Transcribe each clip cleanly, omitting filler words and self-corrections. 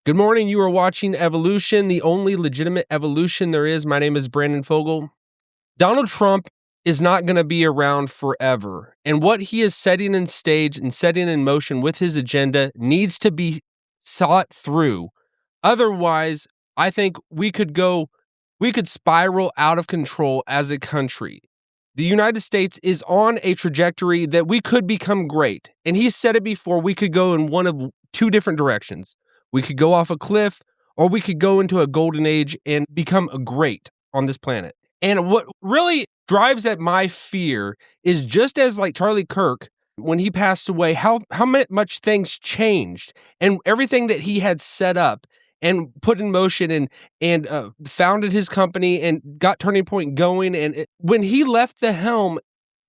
Good morning. You are watching Evolution, the only legitimate evolution there is. My name is Brandon Fogal. Donald Trump is not going to be around forever. And what he is setting in stage and setting in motion with his agenda needs to be thought through. Otherwise, I think we could spiral out of control as a country. The United States is on a trajectory that we could become great. And he said it before, we could go in one of two different directions. We could go off a cliff, or we could go into a golden age and become a great on this planet. And what really drives at my fear is, just as like Charlie Kirk, when he passed away, how much things changed, and everything that he had set up and put in motion and founded his company and got Turning Point going. And when he left the helm,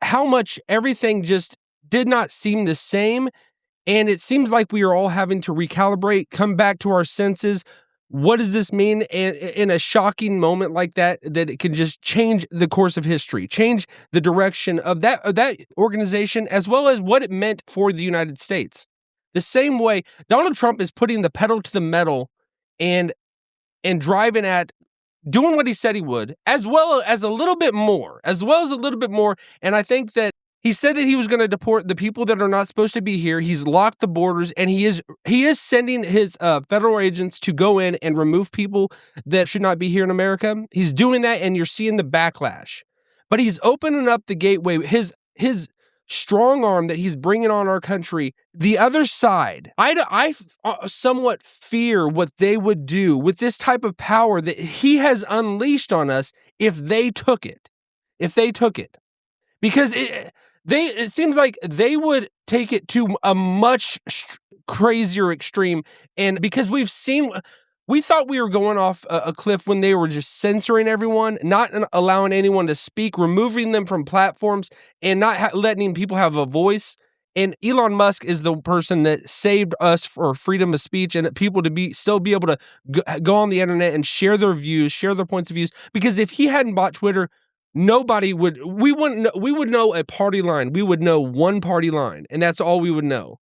how much everything just did not seem the same. And it seems like we are all having to recalibrate, come back to our senses. What does this mean? And in a shocking moment like that it can just change the course of history, change the direction of that organization, as well as what it meant for the United States. The same way Donald Trump is putting the pedal to the metal and driving at doing what he said he would, as well as a little bit more. And I think that he said that he was going to deport the people that are not supposed to be here. He's locked the borders, and he is sending his federal agents to go in and remove people that should not be here in America. He's doing that, and you're seeing the backlash. But he's opening up the gateway. His strong arm that he's bringing on our country, the other side, I somewhat fear what they would do with this type of power that he has unleashed on us if they took it. Because it seems like they would take it to a much crazier extreme. And because we thought we were going off a cliff when they were just censoring everyone, not allowing anyone to speak, removing them from platforms, and not letting people have a voice. And Elon Musk is the person that saved us for freedom of speech and people to still be able to go on the internet and share their views, share their points of views. Because if he hadn't bought Twitter, we would know a party line. We would know one party line, and that's all we would know.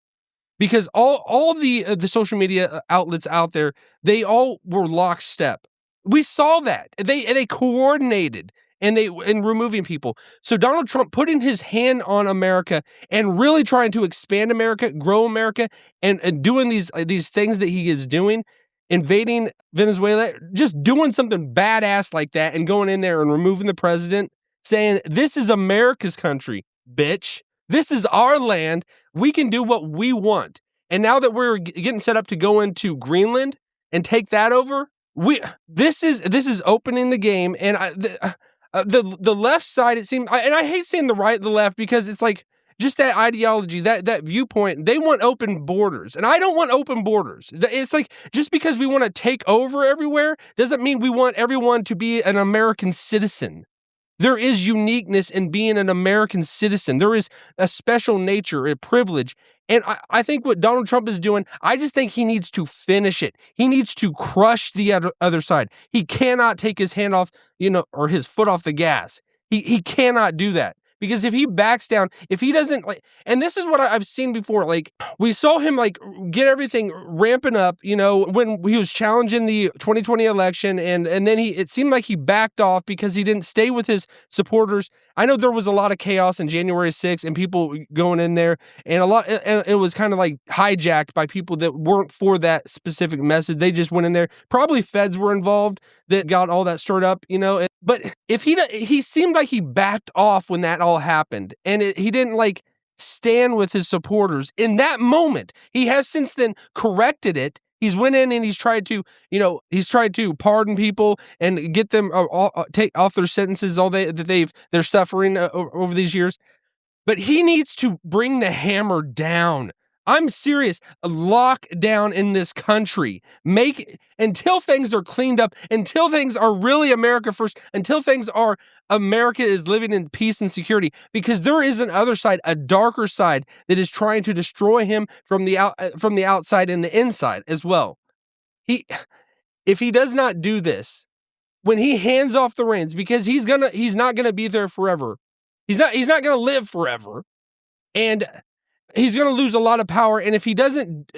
Because all the social media outlets out there, they all were lockstep. We saw that. They coordinated in removing people. So Donald Trump putting his hand on America and really trying to expand America, grow America, and doing these things that he is doing, invading Venezuela, just doing something badass like that, and going in there and removing the president, saying, "This is America's country, bitch. This is our land. We can do what we want." And now that we're getting set up to go into Greenland and take that over, this is opening the game. And the left side, it seems, and I hate saying the right, the left, because it's like just that ideology, that viewpoint. They want open borders, and I don't want open borders. It's like, just because we want to take over everywhere doesn't mean we want everyone to be an American citizen. There is uniqueness in being an American citizen. There is a special nature, a privilege. And I think what Donald Trump is doing, I just think he needs to finish it. He needs to crush the other side. He cannot take his hand off, or his foot off the gas. He cannot do that. Because if he backs down, if he doesn't, and this is what I've seen before, we saw him get everything ramping up, when he was challenging the 2020 election, and then it seemed like he backed off because he didn't stay with his supporters. I know there was a lot of chaos in January 6th and people going in there, and it was kind of hijacked by people that weren't for that specific message. They just went in there. Probably feds were involved that got all that stirred up, But if he seemed like he backed off when that all happened, and he didn't stand with his supporters in that moment. He has since then corrected it. He's went in and he's tried to pardon people and get them take off their sentences, all that they're suffering over these years. But he needs to bring the hammer down. I'm serious. Lock down in this country. Until things are cleaned up, until things are really America first, until things are America is living in peace and security. Because there is an other side, a darker side, that is trying to destroy him from the outside and the inside as well. If he does not do this, when he hands off the reins, because he's not gonna be there forever. He's not gonna live forever. And he's going to lose a lot of power. And if he doesn't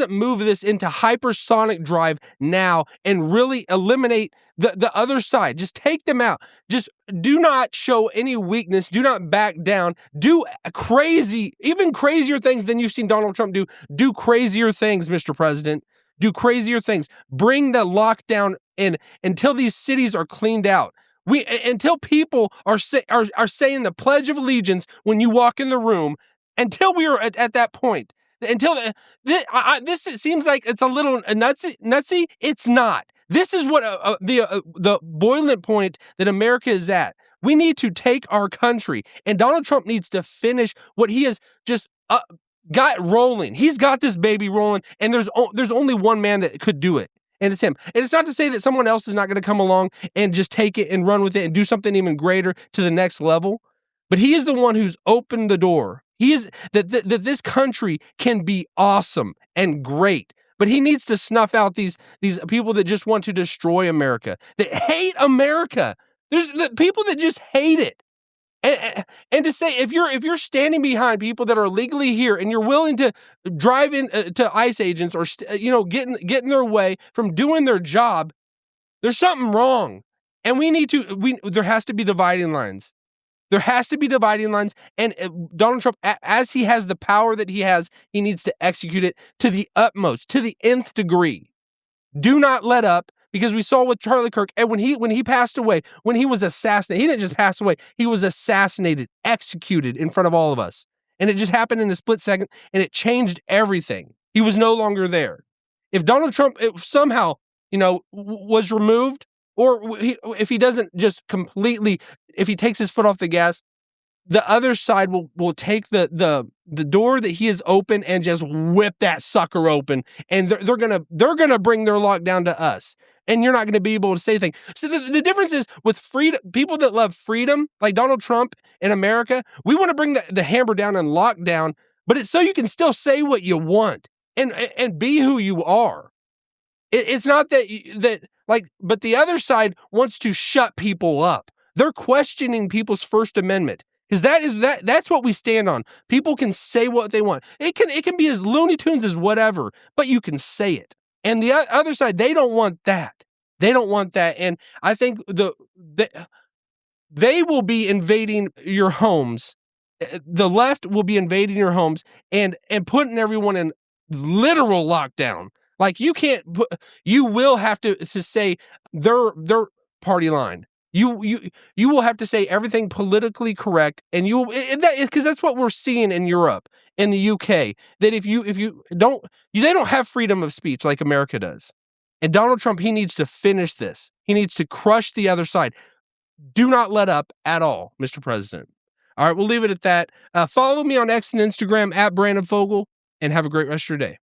move this into hypersonic drive now and really eliminate the other side, just take them out. Just do not show any weakness. Do not back down. Do crazy, even crazier things than you've seen Donald Trump do. Do crazier things, Mr. President. Do crazier things. Bring the lockdown in until these cities are cleaned out. Until people are saying the Pledge of Allegiance when you walk in the room. Until we are at that point, until this it seems like it's a little nutsy. It's not. This is what the boiling point that America is at. We need to take our country, and Donald Trump needs to finish what he has just got rolling. He's got this baby rolling, and there's only one man that could do it, and it's him. And it's not to say that someone else is not going to come along and just take it and run with it and do something even greater to the next level, but he is the one who's opened the door. He is that this country can be awesome and great, but he needs to snuff out these people that just want to destroy America, that hate America. There's the people that just hate it, and to say if you're standing behind people that are legally here and you're willing to drive in to ICE agents or get in their way from doing their job, there's something wrong, and there has to be dividing lines. There has to be dividing lines, and Donald Trump, as he has the power that he has, he needs to execute it to the utmost, to the nth degree. Do not let up, because we saw with Charlie Kirk, and when he passed away, when he was assassinated, he didn't just pass away, he was assassinated, executed in front of all of us. And it just happened in a split second, and it changed everything. He was no longer there. If Donald Trump somehow, was removed, or if he doesn't just completely, if he takes his foot off the gas, the other side will take the door that he has opened and just whip that sucker open, and they're gonna bring their lockdown to us, and you're not gonna be able to say anything. So the difference is with freedom, people that love freedom, like Donald Trump in America, we want to bring the hammer down and lockdown, but it's so you can still say what you want and be who you are. It's not but the other side wants to shut people up. They're questioning people's First Amendment, because that's what we stand on. People can say what they want. It can be as Looney Tunes as whatever, but you can say it. And the other side, they don't want that. They don't want that. And I think they will be invading your homes. The left will be invading your homes and putting everyone in literal lockdown. Like you will have to say their party line. You will have to say everything politically correct, and because that's what we're seeing in Europe, in the UK. That if you don't, they don't have freedom of speech like America does. And Donald Trump, he needs to finish this. He needs to crush the other side. Do not let up at all, Mr. President. All right, we'll leave it at that. Follow me on X and Instagram at Brandon Fogal, and have a great rest of your day.